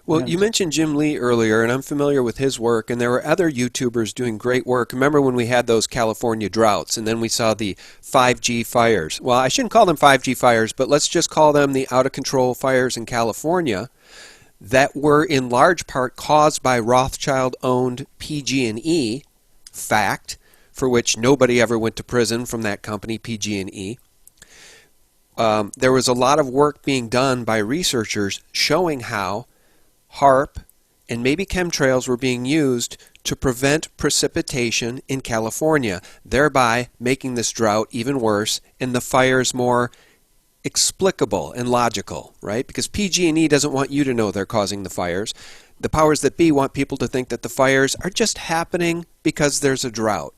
Well, you mentioned Jim Lee earlier, and I'm familiar with his work, and there were other YouTubers doing great work. Remember when we had those California droughts, and then we saw the 5G fires? Well, I shouldn't call them 5G fires, but let's just call them the out-of-control fires in California that were in large part caused by Rothschild-owned PG&E, fact, for which nobody ever went to prison from that company, PG&E. There was a lot of work being done by researchers showing how HAARP and maybe chemtrails were being used to prevent precipitation in California, thereby making this drought even worse and the fires more explicable and logical, right? Because PG&E doesn't want you to know they're causing the fires. The powers that be want people to think that the fires are just happening because there's a drought.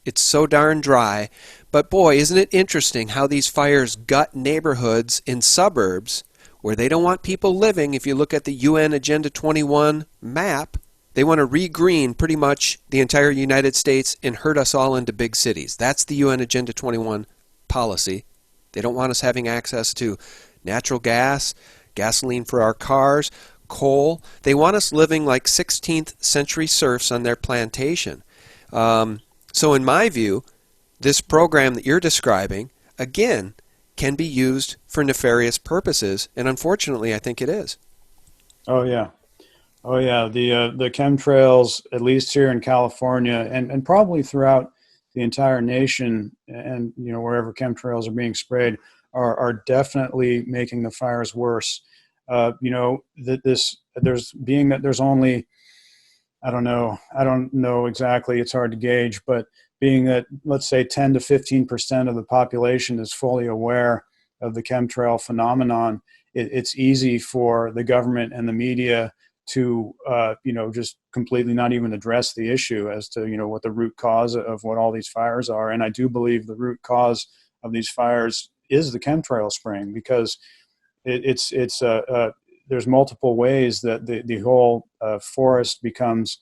It's so darn dry. But boy, isn't it interesting how these fires gut neighborhoods in suburbs where they don't want people living. If you look at the UN Agenda 21 map, they want to re-green pretty much the entire United States and herd us all into big cities. That's the UN Agenda 21 policy. They don't want us having access to natural gas, gasoline for our cars, coal. They want us living like 16th century serfs on their plantation. So in my view, this program that you're describing, again, can be used for nefarious purposes, and unfortunately I think it is. Oh yeah. Oh yeah, the chemtrails, at least here in California, and probably throughout the entire nation, and wherever chemtrails are being sprayed, are definitely making the fires worse. There's only, I don't know exactly, it's hard to gauge, but being that, let's say, 10 to 15% of the population is fully aware of the chemtrail phenomenon, it's easy for the government and the media to just completely not even address the issue as to what the root cause of what all these fires are. And I do believe the root cause of these fires is the chemtrail spraying, because there's multiple ways that the whole forest becomes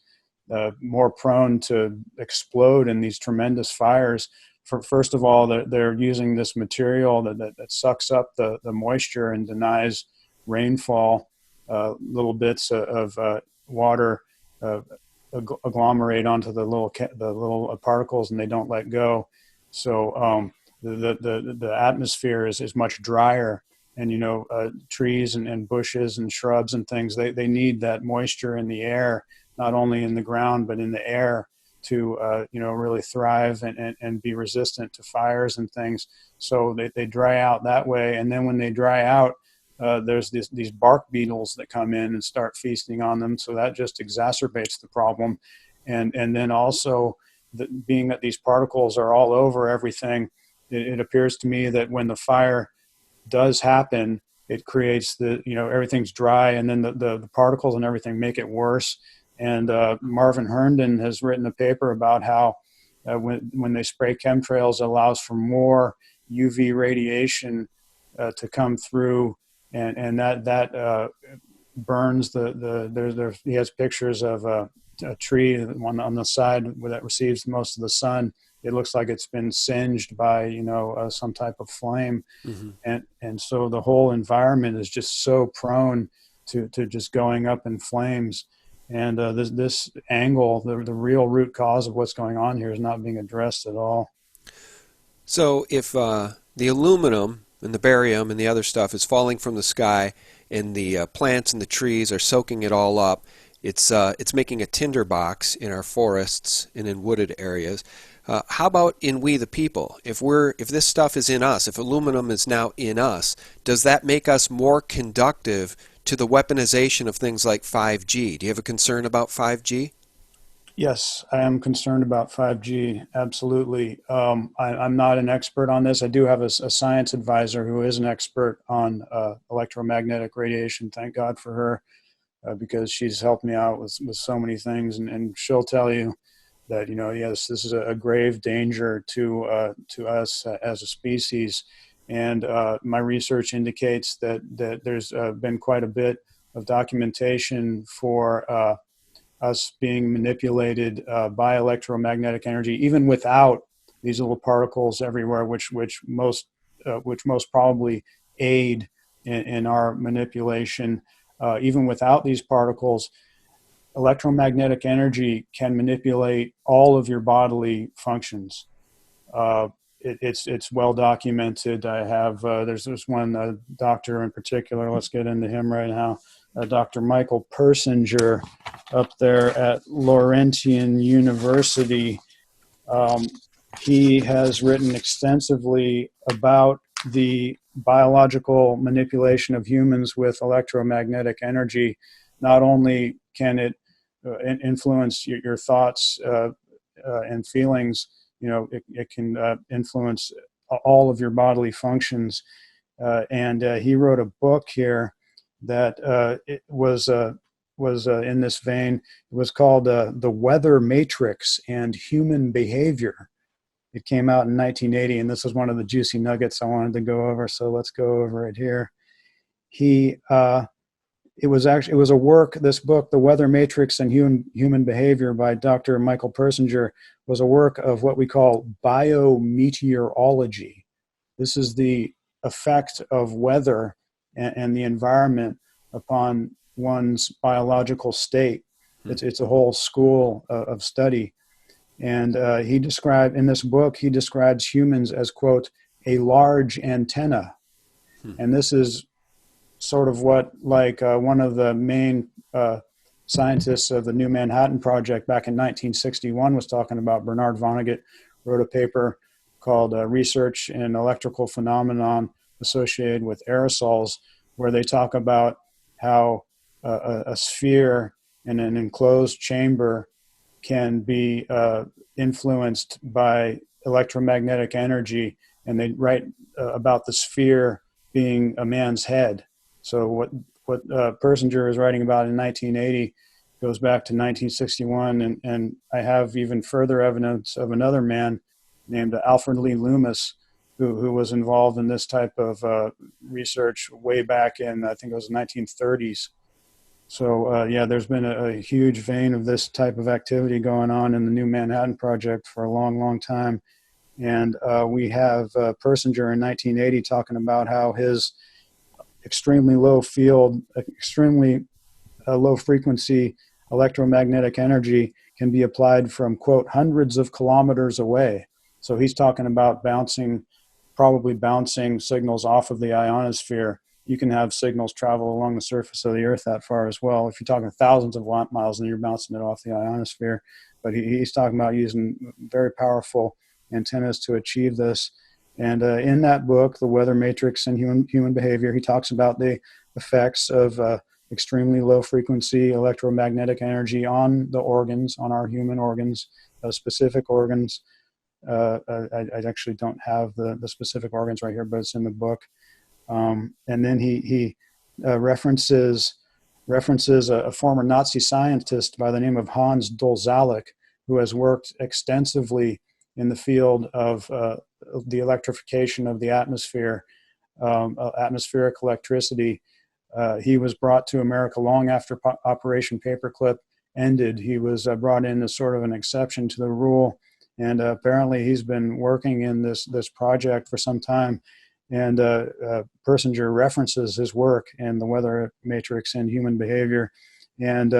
more prone to explode in these tremendous fires. First of all, they're using this material that sucks up the moisture and denies rainfall. Little bits of water agglomerate onto the little particles, and they don't let go. So the atmosphere is much drier, and trees and bushes and shrubs and things, they need that moisture in the air, not only in the ground but in the air, to really thrive and be resistant to fires and things. So they dry out that way, and then when they dry out, there's these bark beetles that come in and start feasting on them. So that just exacerbates the problem. And then also, being that these particles are all over everything, it appears to me that when the fire does happen, it creates everything's dry, and then the particles and everything make it worse. And Marvin Herndon has written a paper about how when they spray chemtrails, it allows for more UV radiation to come through, and that burns he has pictures of a tree on the side that receives most of the sun. It looks like it's been singed by some type of flame. Mm-hmm. and so the whole environment is just so prone to just going up in flames. And this angle, the real root cause of what's going on here, is not being addressed at all. So if the aluminum and the barium and the other stuff is falling from the sky, and the plants and the trees are soaking it all up, it's making a tinderbox in our forests and in wooded areas. How about in we the people? If this stuff is in us, if aluminum is now in us, does that make us more conductive to the weaponization of things like 5G? Do you have a concern about 5G? Yes, I am concerned about 5G. Absolutely. I'm not an expert on this. I do have a science advisor who is an expert on electromagnetic radiation. Thank God for her, because she's helped me out with so many things, and she'll tell you that yes, this is a grave danger to us as a species. And my research indicates that there's been quite a bit of documentation for us being manipulated by electromagnetic energy, even without these little particles everywhere, which most probably aid in our manipulation. Even without these particles, electromagnetic energy can manipulate all of your bodily functions. It's well documented. I have there's this one doctor in particular. Let's get into him right now. Dr. Michael Persinger, up there at Laurentian University. He has written extensively about the biological manipulation of humans with electromagnetic energy. Not only can it influence your thoughts and feelings, it can influence all of your bodily functions. And he wrote a book here that it was in this vein. It was called The Weather Matrix and Human Behavior. It came out in 1980, and this is one of the juicy nuggets I wanted to go over, so let's go over it here. It was a work, this book, The Weather Matrix and Human Behavior by Dr. Michael Persinger, was a work of what we call biometeorology. This is the effect of weather and the environment upon one's biological state. It's a whole school of study. And in this book, he describes humans as, quote, a large antenna. And this is sort of what, one of the main scientists of the New Manhattan Project back in 1961 was talking about. Bernard Vonnegut wrote a paper called Research in Electrical Phenomenon Associated with Aerosols, where they talk about how a sphere in an enclosed chamber can be influenced by electromagnetic energy, and they write about the sphere being a man's head. So what Persinger is writing about in 1980 goes back to 1961, and I have even further evidence of another man named Alfred Lee Loomis, who was involved in this type of research way back in, I think it was the 1930s. So yeah, there's been a huge vein of this type of activity going on in the New Manhattan Project for a long, long time. And we have Persinger in 1980 talking about how his extremely low field, extremely low frequency electromagnetic energy can be applied from, quote, hundreds of kilometers away. So he's talking about probably bouncing signals off of the ionosphere. You can have signals travel along the surface of the Earth that far as well. If you're talking thousands of watt miles, then you're bouncing it off the ionosphere. But he's talking about using very powerful antennas to achieve this. And in that book, The Weather Matrix and Human Behavior, he talks about the effects of extremely low frequency electromagnetic energy on the organs, on our human organs, specific organs. I actually don't have the specific organs right here, but it's in the book. And then he references a former Nazi scientist by the name of Hans Dolzalek, who has worked extensively in the field of the electrification of the atmosphere, atmospheric electricity. He was brought to America long after Operation Paperclip ended. He was brought in as sort of an exception to the rule, and apparently he's been working in this project for some time. And Persinger references his work in The Weather Matrix and Human Behavior. And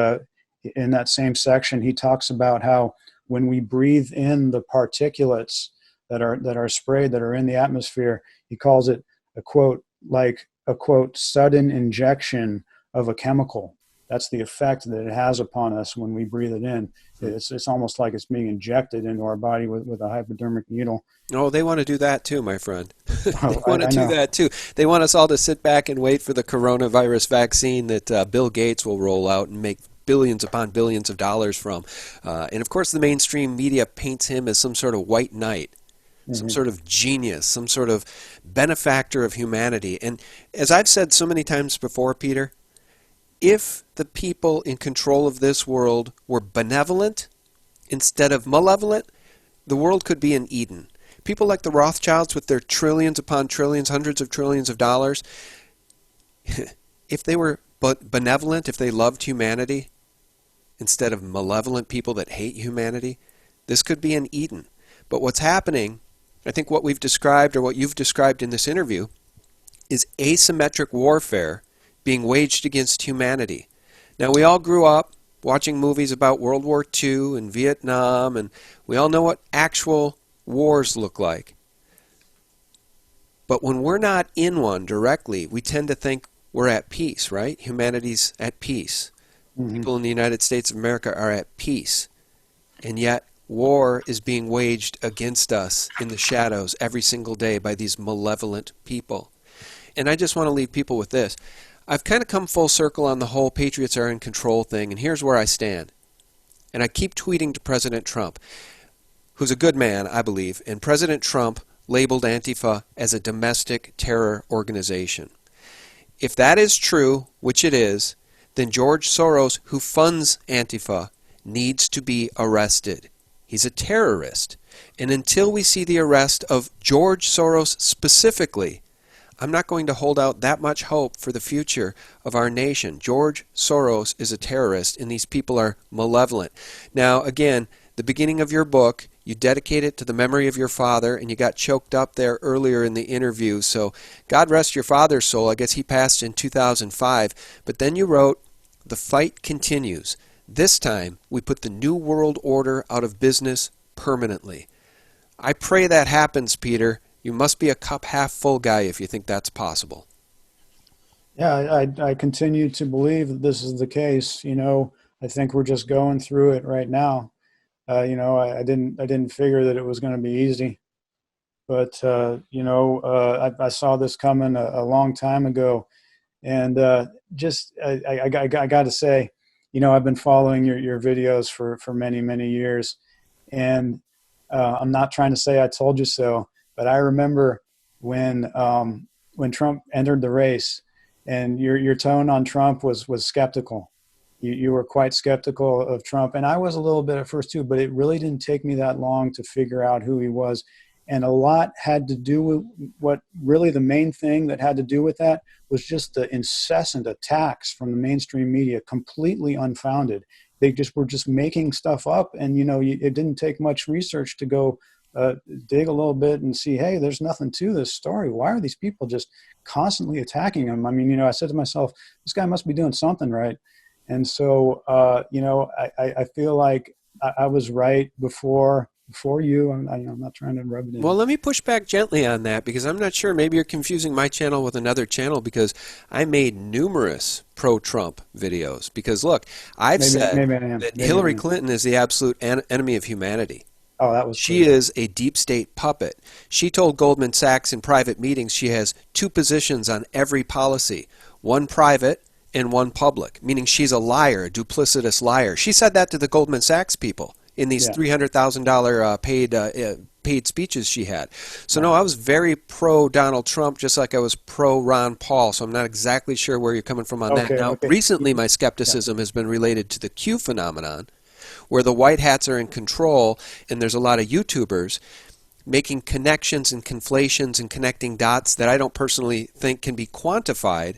in that same section, he talks about how when we breathe in the particulates that are sprayed, that are in the atmosphere, he calls it a quote, like a quote, sudden injection of a chemical. That's the effect that it has upon us when we breathe it in. It's almost like it's being injected into our body with a hypodermic needle. Oh, they want to do that too, my friend. They want to do that too. They want us all to sit back and wait for the coronavirus vaccine that Bill Gates will roll out and make billions upon billions of dollars from. And of course, the mainstream media paints him as some sort of white knight, some sort of genius, some sort of benefactor of humanity. And as I've said so many times before, Peter, if the people in control of this world were benevolent instead of malevolent, the world could be an Eden. People like the Rothschilds with their trillions upon trillions, hundreds of trillions of dollars, if they were benevolent, if they loved humanity instead of malevolent people that hate humanity, this could be an Eden. But what's happening, I think what we've described or what you've described in this interview, is asymmetric warfare being waged against humanity. Now, we all grew up watching movies about World War II and Vietnam, and we all know what actual wars look like. But when we're not in one directly, we tend to think we're at peace, right? Humanity's at peace. People in the United States of America are at peace. And yet, war is being waged against us in the shadows every single day by these malevolent people. And I just want to leave people with this. I've kind of come full circle on the whole patriots are in control thing, and here's where I stand. And I keep tweeting to President Trump, who's a good man, I believe, and President Trump labeled Antifa as a domestic terror organization. If that is true, which it is, then George Soros, who funds Antifa, needs to be arrested. He's a terrorist. And until we see the arrest of George Soros specifically, I'm not going to hold out that much hope for the future of our nation. George Soros is a terrorist, and these people are malevolent. Now, again, the beginning of your book, you dedicate it to the memory of your father, and you got choked up there earlier in the interview. So God rest your father's soul. I guess he passed in 2005. But then you wrote, "The fight continues. This time, we put the New World Order out of business permanently." I pray that happens, Peter. You must be a cup half full guy if you think that's possible. Yeah, I continue to believe that this is the case. You know, I think we're just going through it right now. I didn't figure that it was going to be easy, but I saw this coming a long time ago, and I got to say, I've been following your videos for many years, and I'm not trying to say I told you so, but I remember when Trump entered the race, and your tone on Trump was skeptical. You were quite skeptical of Trump, and I was a little bit at first too, but it really didn't take me that long to figure out who he was. And a lot had to do with the main thing that had to do with that was just the incessant attacks from the mainstream media, completely unfounded. They were just making stuff up, and it didn't take much research to go dig a little bit and see, hey, there's nothing to this story. Why are these people just constantly attacking him? I mean, I said to myself, this guy must be doing something right. And so, I feel like I was right before you. I'm not trying to rub it in. Well, let me push back gently on that, because I'm not sure. Maybe you're confusing my channel with another channel, because I made numerous pro-Trump videos. Because, look, I've said that Hillary Clinton is the absolute enemy of humanity. Oh, that was She is a deep state puppet. She told Goldman Sachs in private meetings she has two positions on every policy, one private and one public, meaning she's a liar, a duplicitous liar. She said that to the Goldman Sachs people in these $300,000 paid speeches she had. So no, I was very pro Donald Trump, just like I was pro Ron Paul. So I'm not exactly sure where you're coming from on that. Now, recently my skepticism has been related to the Q phenomenon, where the white hats are in control, and there's a lot of YouTubers making connections and conflations and connecting dots that I don't personally think can be quantified,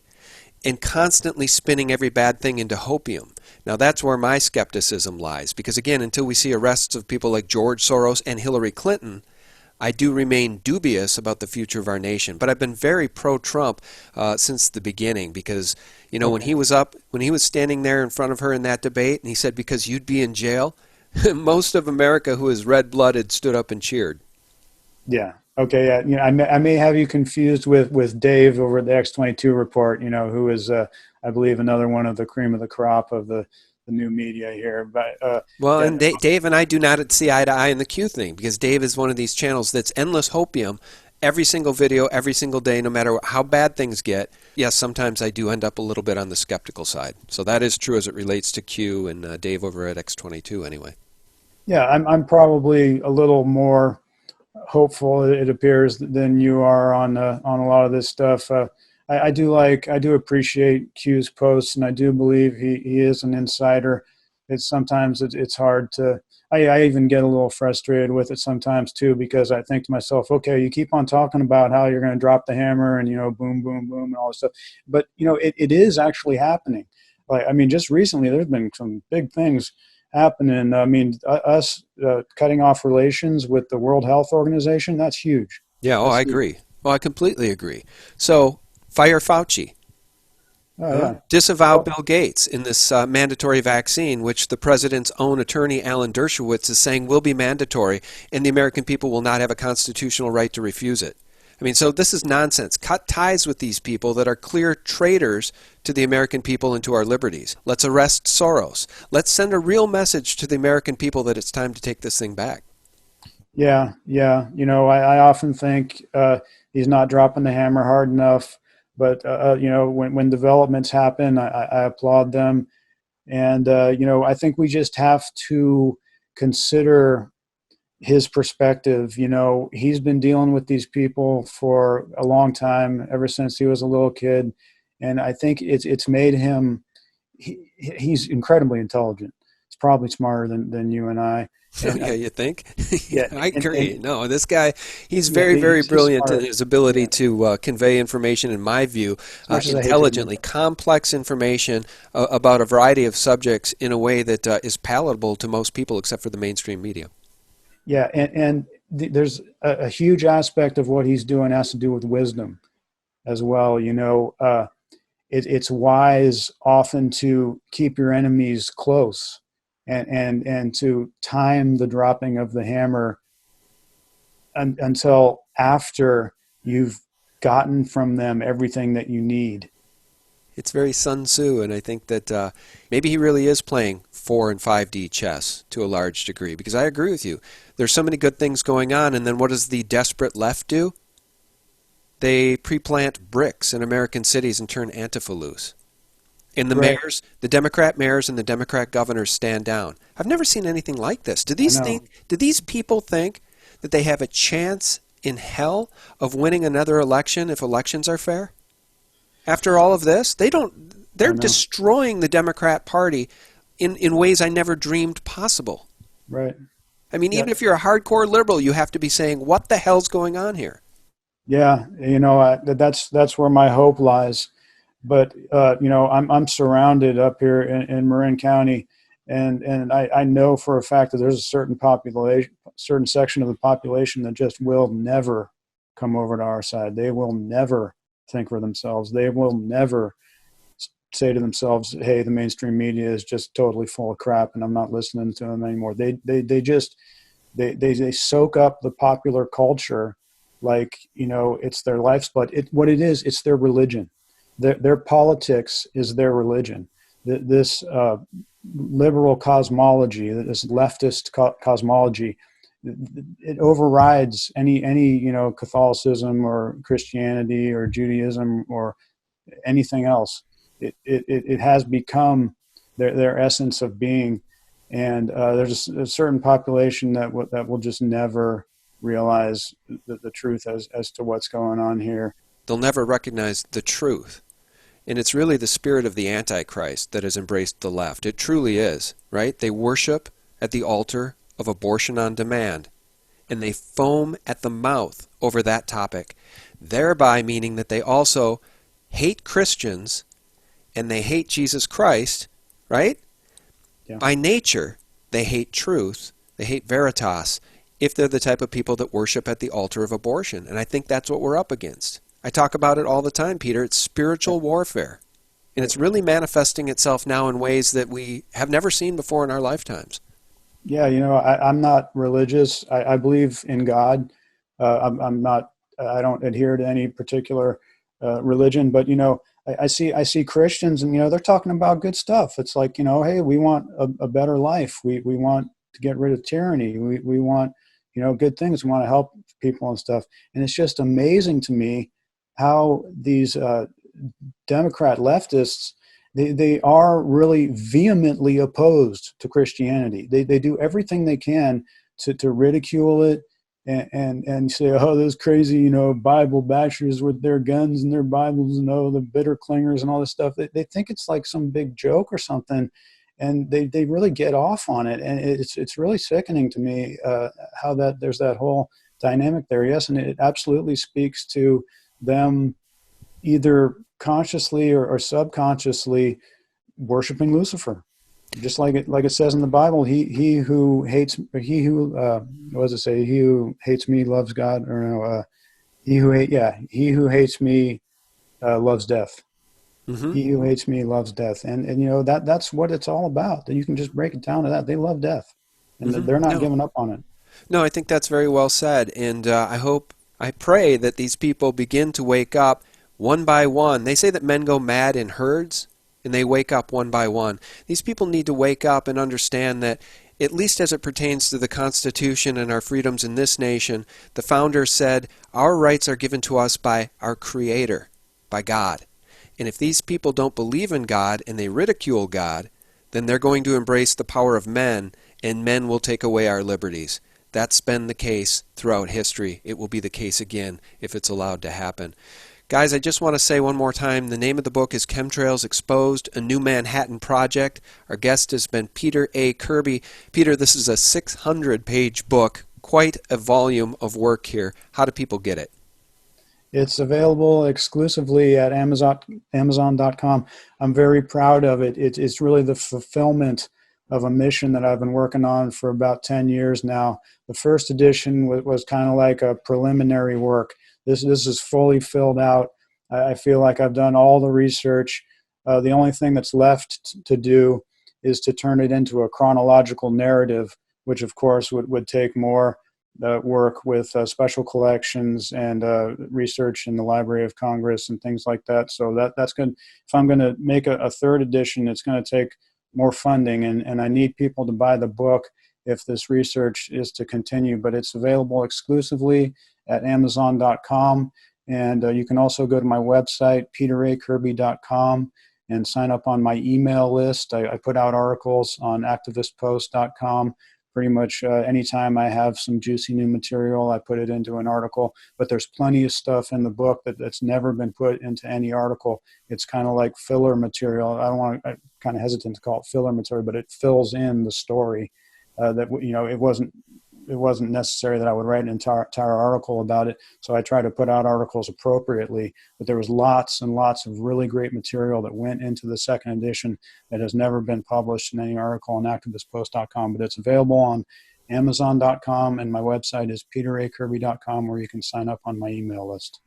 and constantly spinning every bad thing into hopium. Now that's where my skepticism lies, because again, until we see arrests of people like George Soros and Hillary Clinton, I do remain dubious about the future of our nation. But I've been very pro-Trump since the beginning, because when he was standing there in front of her in that debate, and he said, because you'd be in jail, most of America who is red-blooded stood up and cheered. Yeah. Okay. Yeah. I may have you confused with Dave over at the X22 report. Who is I believe another one of the cream of the crop of the new media here. But and Dave and I do not see eye to eye in the Q thing, because Dave is one of these channels that's endless hopium. Every single video, every single day, no matter how bad things get. Yes, sometimes I do end up a little bit on the skeptical side. So that is true as it relates to Q and Dave over at X22 anyway. Yeah, I'm probably a little more hopeful, it appears, than you are on a lot of this stuff. I do appreciate Q's posts, and I do believe he is an insider. Sometimes it's hard to. I even get a little frustrated with it sometimes too, because I think to myself, okay, you keep on talking about how you're going to drop the hammer and boom boom boom and all this stuff, but it is actually happening. Just recently there's been some big things happening. Us cutting off relations with the World Health Organization, that's huge. Yeah, I agree. Well, I completely agree. So, fire Fauci. Disavow Bill Gates in this mandatory vaccine, which the president's own attorney, Alan Dershowitz, is saying will be mandatory, and the American people will not have a constitutional right to refuse it. So this is nonsense. Cut ties with these people that are clear traitors to the American people and to our liberties. Let's arrest Soros. Let's send a real message to the American people that it's time to take this thing back. Yeah. I often think he's not dropping the hammer hard enough. But, when developments happen, I applaud them. And, I think we just have to consider his perspective. He's been dealing with these people for a long time, ever since he was a little kid. And I think it's made him, he's incredibly intelligent. He's probably smarter than you and I. And yeah, you think? Yeah, I agree. No, this guy, he's very brilliant in his ability to convey information, in my view, intelligently, complex information about a variety of subjects in a way that is palatable to most people except for the mainstream media. Yeah, and there's a huge aspect of what he's doing has to do with wisdom as well. It's wise often to keep your enemies close. And to time the dropping of the hammer until after you've gotten from them everything that you need. It's very Sun Tzu, and I think that maybe he really is playing 4 and 5D chess to a large degree, because I agree with you. There's so many good things going on, and then what does the desperate left do? They pre-plant bricks in American cities and turn Antifa loose. And the Right. mayors, the Democrat mayors and the Democrat governors stand down. I've never seen anything like this. Do these people think that they have a chance in hell of winning another election if elections are fair? After all of this, they're destroying the Democrat Party in ways I never dreamed possible. Right. I mean, even if you're a hardcore liberal, you have to be saying, what the hell's going on here? Yeah, that's where my hope lies. But I'm surrounded up here in Marin County, and I know for a fact that there's a certain section of the population that just will never come over to our side. They will never think for themselves. They will never say to themselves, "Hey, the mainstream media is just totally full of crap, and I'm not listening to them anymore." They soak up the popular culture like it's their lifeblood. It's their religion. Their politics is their religion. This liberal cosmology, this leftist cosmology, it overrides any Catholicism or Christianity or Judaism or anything else. It has become their essence of being, and there's a certain population that will just never realize the truth as to what's going on here. They'll never recognize the truth. And it's really the spirit of the Antichrist that has embraced the left. It truly is, right? They worship at the altar of abortion on demand, and they foam at the mouth over that topic, thereby meaning that they also hate Christians and they hate Jesus Christ, right? Yeah. By nature, they hate truth, they hate veritas, if they're the type of people that worship at the altar of abortion. And I think that's what we're up against. I talk about it all the time, Peter. It's spiritual warfare. And it's really manifesting itself now in ways that we have never seen before in our lifetimes. Yeah, I'm not religious. I believe in God. I'm not. I don't adhere to any particular religion. But I see Christians, and they're talking about good stuff. It's like hey, we want a better life. We want to get rid of tyranny. We want good things. We want to help people and stuff. And it's just amazing to me how these Democrat leftists, they are really vehemently opposed to Christianity. They do everything they can to ridicule it and say, oh, those crazy, Bible bashers with their guns and their Bibles and the bitter clingers and all this stuff. They think it's like some big joke or something, and they really get off on it. And it's really sickening to me how that there's that whole dynamic there. Yes, and it absolutely speaks to them either consciously or subconsciously worshiping Lucifer, just like it says in the Bible. He who hates me loves God, or no, he who hates me loves death. Mm-hmm. He who hates me loves death, and that's what it's all about. That you can just break it down to that. They love death, and they're not giving up on it. No, I think that's very well said, and I pray that these people begin to wake up one by one. They say that men go mad in herds, and they wake up one by one. These people need to wake up and understand that, at least as it pertains to the Constitution and our freedoms in this nation, the founders said our rights are given to us by our Creator, by God. And if these people don't believe in God and they ridicule God, then they're going to embrace the power of men, and men will take away our liberties. That's been the case throughout history. It will be the case again if it's allowed to happen. Guys, I just want to say one more time, the name of the book is Chemtrails Exposed, a New Manhattan Project. Our guest has been Peter A. Kirby. Peter, this is a 600-page book, quite a volume of work here. How do people get it? It's available exclusively at Amazon.com. I'm very proud of it. It's really the fulfillment of a mission that I've been working on for about 10 years now. The first edition was kind of like a preliminary work. This is fully filled out. I feel like I've done all the research. The only thing that's left to do is to turn it into a chronological narrative, which of course would take more work with special collections and research in the Library of Congress and things like that. So that's good. If I'm going to make a third edition, it's going to take more funding, and I need people to buy the book if this research is to continue. But it's available exclusively at Amazon.com, and you can also go to my website, peterakirby.com, and sign up on my email list. I put out articles on activistpost.com. Pretty much anytime I have some juicy new material, I put it into an article. But there's plenty of stuff in the book that's never been put into any article. It's kind of like filler material. I'm kind of hesitant to call it filler material, but it fills in the story. It wasn't necessary that I would write an entire article about it. So I try to put out articles appropriately. But there was lots and lots of really great material that went into the second edition that has never been published in any article on activistpost.com. But it's available on Amazon.com, and my website is peterakirby.com, where you can sign up on my email list.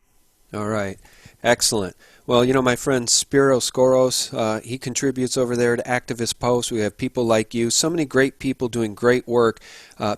All right. Excellent. Well, my friend Spiro Skoros, he contributes over there to Activist Post. We have people like you, so many great people doing great work,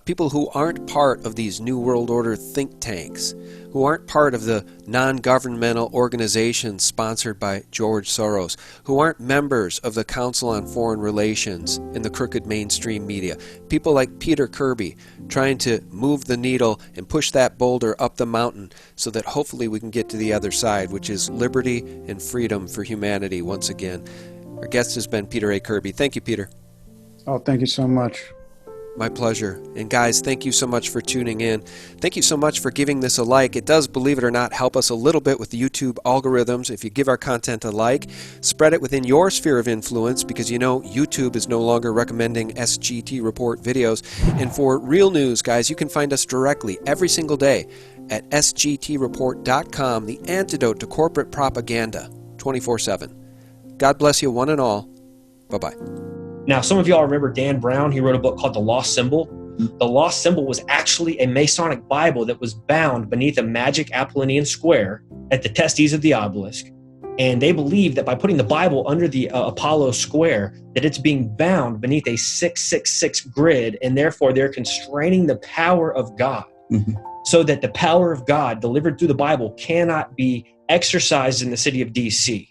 people who aren't part of these New World Order think tanks, who aren't part of the non-governmental organizations sponsored by George Soros, who aren't members of the Council on Foreign Relations in the crooked mainstream media. People like Peter Kirby trying to move the needle and push that boulder up the mountain so that hopefully we can get to the other side, which is liberty and freedom for humanity once again. Our guest has been Peter A. Kirby. Thank you, Peter. Oh, thank you so much. My pleasure. And guys, thank you so much for tuning in. Thank you so much for giving this a like. It does, believe it or not, help us a little bit with the YouTube algorithms. If you give our content a like, spread it within your sphere of influence, because YouTube is no longer recommending SGT Report videos. And for real news, guys, you can find us directly every single day at sgtreport.com, the antidote to corporate propaganda, 24/7. God bless you one and all. Bye-bye. Now, some of y'all remember Dan Brown. He wrote a book called The Lost Symbol. The Lost Symbol was actually a Masonic Bible that was bound beneath a magic Apollonian square at the testes of the obelisk. And they believe that by putting the Bible under the Apollo square, that it's being bound beneath a 666 grid, and therefore they're constraining the power of God. Mm-hmm. So that the power of God delivered through the Bible cannot be exercised in the city of D.C.